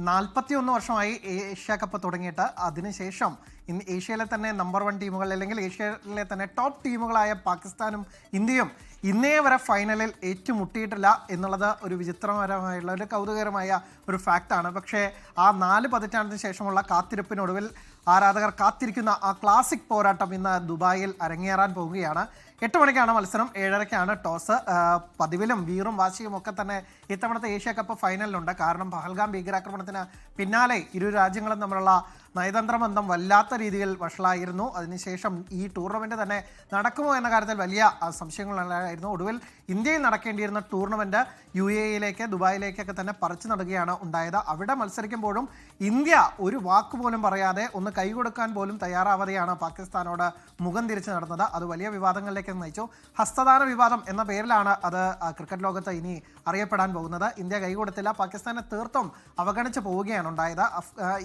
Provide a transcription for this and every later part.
41 വർഷമായി Asia cup തുടങ്ങിയിട്ട് അതിനുശേഷം ഏഷ്യയിലെ തന്നെ നമ്പർ 1 ടീമുകൾ അല്ലെങ്കിൽ ഏഷ്യയിലെ തന്നെ ടോപ്പ് ടീമുകളായ പാകിസ്ഥാനും ഇന്ത്യയും ഇന്നേ വരെ ഫൈനലിൽ ഏറ്റുമുട്ടിയിട്ടില്ല എന്നുള്ളത് ഒരു വിചിത്രപരമായുള്ള ഒരു കൗതുകകരമായ ഒരു ഫാക്റ്റാണ്. പക്ഷേ ആ 4 പതിറ്റാണ്ടിന് ശേഷമുള്ള കാത്തിരിപ്പിനൊടുവിൽ ആരാധകർ കാത്തിരിക്കുന്ന ആ ക്ലാസിക് പോരാട്ടം ഇന്ന് ദുബായിൽ അരങ്ങേറാൻ പോവുകയാണ്. 8 മണിക്കാണ് മത്സരം, 7:30ക്കാണ് ടോസ്. പതിവിലും വീറും വാശിയും ഒക്കെ തന്നെ ഇത്തവണത്തെ ഏഷ്യ കപ്പ് ഫൈനലിലുണ്ട്. കാരണം പഹൽഗാം ഭീകരാക്രമണത്തിന് പിന്നാലെ ഇരു രാജ്യങ്ങളും തമ്മിലുള്ള നയതന്ത്ര ബന്ധം വല്ലാത്ത രീതിയിൽ വഷളായിരുന്നു. അതിനുശേഷം ഈ ടൂർണമെൻറ്റ് തന്നെ നടക്കുമോ എന്ന കാര്യത്തിൽ വലിയ സംശയങ്ങളുണ്ടായിരുന്നു. ഒടുവിൽ ഇന്ത്യയിൽ നടക്കേണ്ടിയിരുന്ന ടൂർണമെൻറ്റ് UAE-യിലേക്ക് ദുബായിലേക്കൊക്കെ തന്നെ പറിച്ചു നടുകയാണ് ഉണ്ടായത്. അവിടെ മത്സരിക്കുമ്പോഴും ഇന്ത്യ ഒരു വാക്ക് പോലും പറയാതെ ഒന്ന് കൈകൊടുക്കാൻ പോലും തയ്യാറാവാതെയാണ് പാകിസ്ഥാനോട് മുഖം തിരിച്ചു നടന്നത്. അത് വലിയ വിവാദങ്ങളിലേക്ക് നയിച്ചു. ഹസ്തദാന വിവാദം എന്ന പേരിലാണ് അത് ക്രിക്കറ്റ് ലോകത്ത് ഇനി അറിയപ്പെടാൻ പോകുന്നത്. ഇന്ത്യ കൈകൊടുത്തില്ല, പാകിസ്ഥാനെ തീർത്തും അവഗണിച്ച് പോവുകയാണ് ഉണ്ടായത്.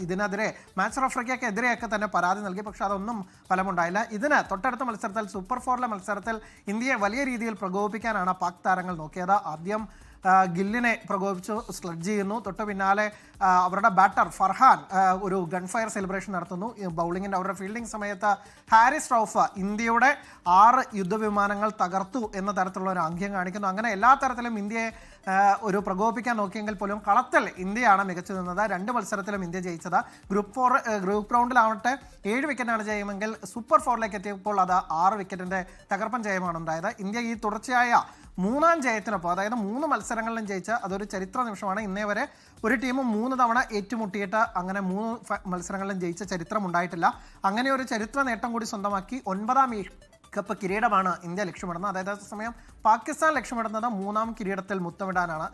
ഇതിനെതിരെ മാച്ച് റഫറിക്കെതിരെയൊക്കെ തന്നെ പരാതി നൽകി, പക്ഷെ അതൊന്നും ഫലമുണ്ടായില്ല. ഇതിന് തൊട്ടടുത്ത മത്സരത്തിൽ സൂപ്പർ 4 മത്സരത്തിൽ ഇന്ത്യയെ വലിയ രീതിയിൽ പ്രകോപിപ്പിക്കാനാണ് പാക് താരങ്ങൾ നോക്കിയത്. ആദ്യം ഗില്ലിനെ പ്രകോപിച്ചു സ്ലഡ്ജ് ചെയ്യുന്നു. തൊട്ട് പിന്നാലെ അവരുടെ ബാറ്റർ ഫർഹാൻ ഒരു ഗൺഫയർ സെലിബ്രേഷൻ നടത്തുന്നു. ബൗളിങ്ങിൻ്റെ അവരുടെ ഫീൽഡിംഗ് സമയത്ത് ഹാരിസ് റൌഫ് ഇന്ത്യയുടെ 6 യുദ്ധവിമാനങ്ങൾ തകർത്തു എന്ന തരത്തിലുള്ള ഒരു ആംഗ്യം കാണിക്കുന്നു. അങ്ങനെ എല്ലാ തരത്തിലും ഇന്ത്യയെ ഒരു പ്രകോപിപ്പിക്കാൻ നോക്കിയെങ്കിൽ പോലും കളത്തിൽ ഇന്ത്യയാണ് മികച്ചു നിന്നത്. 2 മത്സരത്തിലും ഇന്ത്യ ജയിച്ചത്. ഗ്രൂപ്പ് റൗണ്ടിലാവട്ടെ 7 വിക്കറ്റാണ് ജയമെങ്കിൽ സൂപ്പർ 4ലേക്ക് എത്തിയപ്പോൾ അത് 6 വിക്കറ്റിൻ്റെ തകർപ്പൻ ജയമാണ് ഉണ്ടായത്. ഇന്ത്യ ഈ തുടർച്ചയായ 3ാം ജയത്തിനൊപ്പം, അതായത് 3 മത്സരങ്ങളിലും ജയിച്ച അതൊരു ചരിത്ര നിമിഷമാണ്. ഇന്നേ വരെ ഒരു ടീം 3 തവണ ഏറ്റുമുട്ടിയിട്ട് അങ്ങനെ 3 മത്സരങ്ങളിലും ജയിച്ച ചരിത്രം ഉണ്ടായിട്ടില്ല. അങ്ങനെ ഒരു ചരിത്ര നേട്ടം കൂടി സ്വന്തമാക്കി 9ാം കപ്പ് കിരീടമാണ് ഇന്ത്യ ലക്ഷ്യമിടുന്നത്. അതായത് സമയം പാകിസ്ഥാൻ ലക്ഷ്യമിടുന്നത് 3ാം കിരീടത്തിൽ മുത്തമിടാനാണ്.